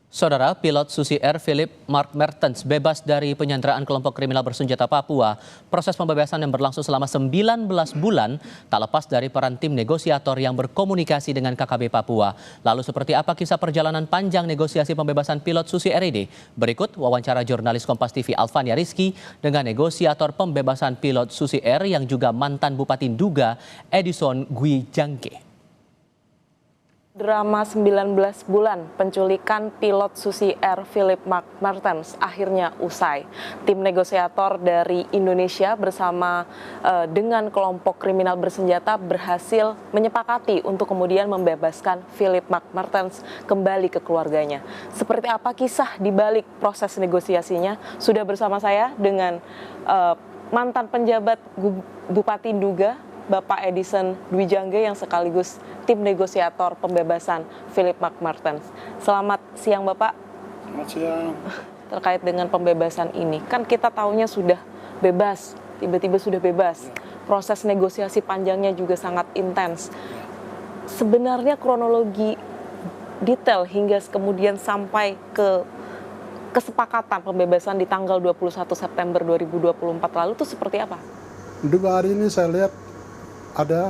Saudara, pilot Susi Air Philip Mark Mertens bebas dari penyanderaan kelompok kriminal bersenjata Papua. Proses pembebasan yang berlangsung selama 19 bulan tak lepas dari peran tim negosiator yang berkomunikasi dengan KKB Papua. Lalu seperti apa kisah perjalanan panjang negosiasi pembebasan pilot Susi Air ini? Berikut wawancara jurnalis Kompas TV Alfania Rizky dengan negosiator pembebasan pilot Susi Air yang juga mantan Bupati Nduga Edison Gwijangke. Drama 19 bulan penculikan pilot Susi Air Philip Mark Mertens akhirnya usai. Tim negosiator dari Indonesia bersama dengan kelompok kriminal bersenjata berhasil menyepakati untuk kemudian membebaskan Philip Mark Mertens kembali ke keluarganya. Seperti apa kisah di balik proses negosiasinya? Sudah bersama saya dengan mantan penjabat Bupati Nduga, Bapak Edison Gwijangke yang sekaligus tim negosiator pembebasan Philip Mark Mertens. Selamat siang Bapak. Selamat siang. Terkait dengan pembebasan ini, kan kita tahunya sudah bebas, tiba-tiba sudah bebas. Proses negosiasi panjangnya juga sangat intens. Sebenarnya kronologi detail hingga kemudian sampai ke kesepakatan pembebasan di tanggal 21 September 2024 lalu itu seperti apa? Juga hari ini saya lihat ada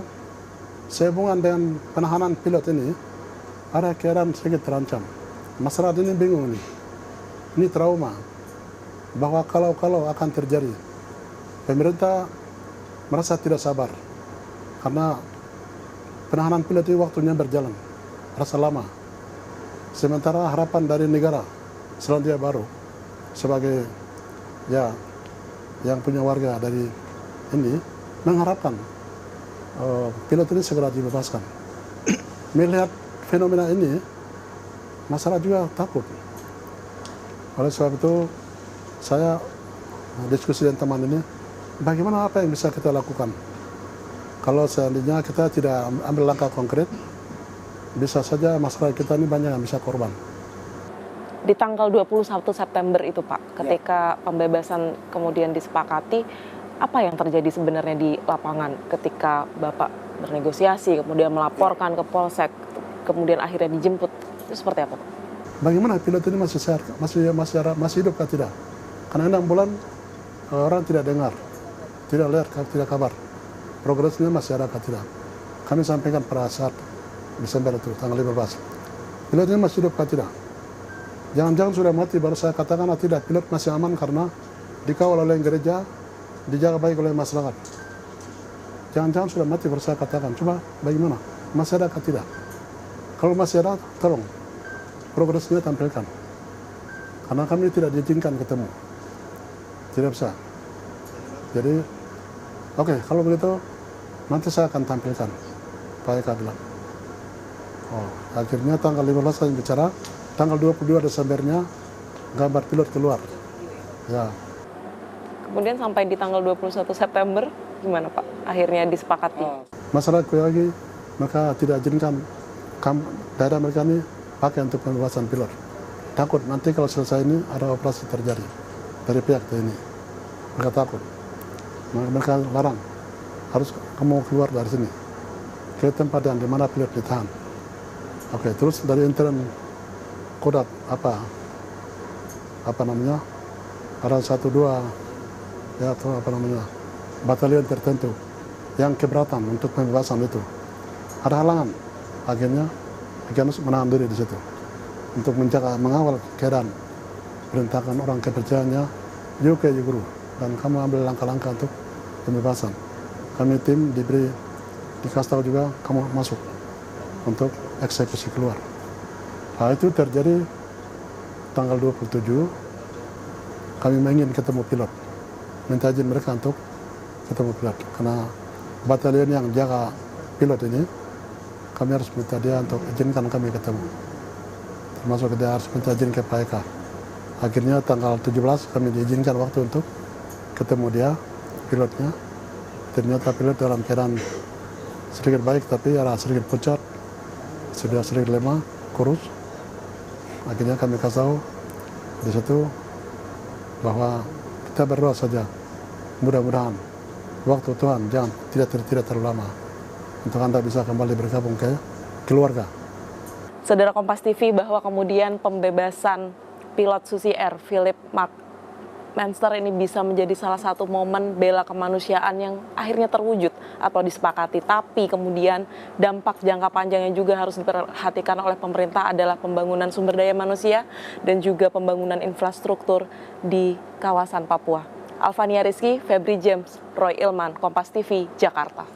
sehubungan dengan penahanan pilot ini, ada keadaan sedikit terancam. Masyarakat ini bingung nih, ini trauma, bahwa kalau akan terjadi. Pemerintah merasa tidak sabar, karena penahanan pilot ini waktunya berjalan, rasa lama. Sementara harapan dari negara, Selandia Baru, sebagai yang punya warga dari ini, mengharapkan pilot ini segera dibebaskan. Melihat fenomena ini, masyarakat juga takut. Oleh sebab itu, saya diskusi dengan teman ini, bagaimana apa yang bisa kita lakukan? Kalau seandainya kita tidak ambil langkah konkret, bisa saja masyarakat kita ini banyak yang bisa korban. Di tanggal 21 September itu Pak, ketika pembebasan kemudian disepakati, apa yang terjadi sebenarnya di lapangan ketika Bapak bernegosiasi, kemudian melaporkan ke Polsek, kemudian akhirnya dijemput, itu seperti apa? Bagaimana pilot ini masih sehat, masih hidup atau tidak? Karena 6 bulan orang tidak dengar, tidak lihat, tidak kabar. Progresnya masih ada atau tidak? Kami sampaikan pada saat Desember itu, tanggal 15. Pilot ini masih hidup atau tidak? Jangan-jangan sudah mati, baru saya katakan atau tidak, pilot masih aman karena dikawal oleh gereja, dijaga baik oleh masyarakat. Jangan-jangan sudah mati baru saya katakan. Coba bagaimana? Masih ada atau tidak? Kalau masih ada, tolong progresnya tampilkan. Karena kami tidak diizinkan ketemu. Tidak bisa. Jadi, oke, kalau begitu nanti saya akan tampilkan. Pak Eka bilang. Akhirnya tanggal 15 saya bicara, tanggal 22 Desembernya gambar pilot keluar. Ya. Kemudian sampai di tanggal 21 September, gimana Pak? Akhirnya disepakati. Masyarakat lagi, maka tidak izinkan daerah mereka ini pakai untuk pembebasan pilot. Takut nanti kalau selesai ini ada operasi terjadi dari pihak TNI. Mereka takut. Mereka larang, harus kamu keluar dari sini ke tempat yang dimana pilot ditahan. Oke, terus dari intern Kodat apa namanya? Ada 1-2 atau batalion tertentu yang keberatan untuk pembebasan itu. Ada halangan, akhirnya menahan diri di situ untuk menjaga, mengawal keadaan, perintahkan orang kepercayaannya, yuk ke guru, dan kamu ambil langkah-langkah untuk pembebasan. Kami tim dikasih tahu juga kamu masuk untuk eksekusi keluar. Nah, itu terjadi tanggal 27, kami ingin ketemu pilot. Minta izin mereka untuk ketemu pilot. Karena batalion yang jaga pilot ini, kami harus minta dia untuk izinkan kami ketemu. Termasuk dia harus minta izin ke Pak Eka. Akhirnya tanggal 17 kami diizinkan waktu untuk ketemu dia, pilotnya. Ternyata pilot dalam keadaan sedikit baik, tapi ada sedikit pucat, sudah sedikit lemah, kurus. Akhirnya kami kasih tahu di situ bahwa kita berdoa saja. Mudah-mudahan waktu Tuhan tidak terlalu lama untuk Anda bisa kembali bergabung ke keluarga. Saudara Kompas TV, bahwa kemudian pembebasan pilot Susi Air Philip McMaster ini bisa menjadi salah satu momen bela kemanusiaan yang akhirnya terwujud atau disepakati. Tapi kemudian dampak jangka panjang yang juga harus diperhatikan oleh pemerintah adalah pembangunan sumber daya manusia dan juga pembangunan infrastruktur di kawasan Papua. Alfania Rizky, Febri James, Roy Ilman, Kompas TV, Jakarta.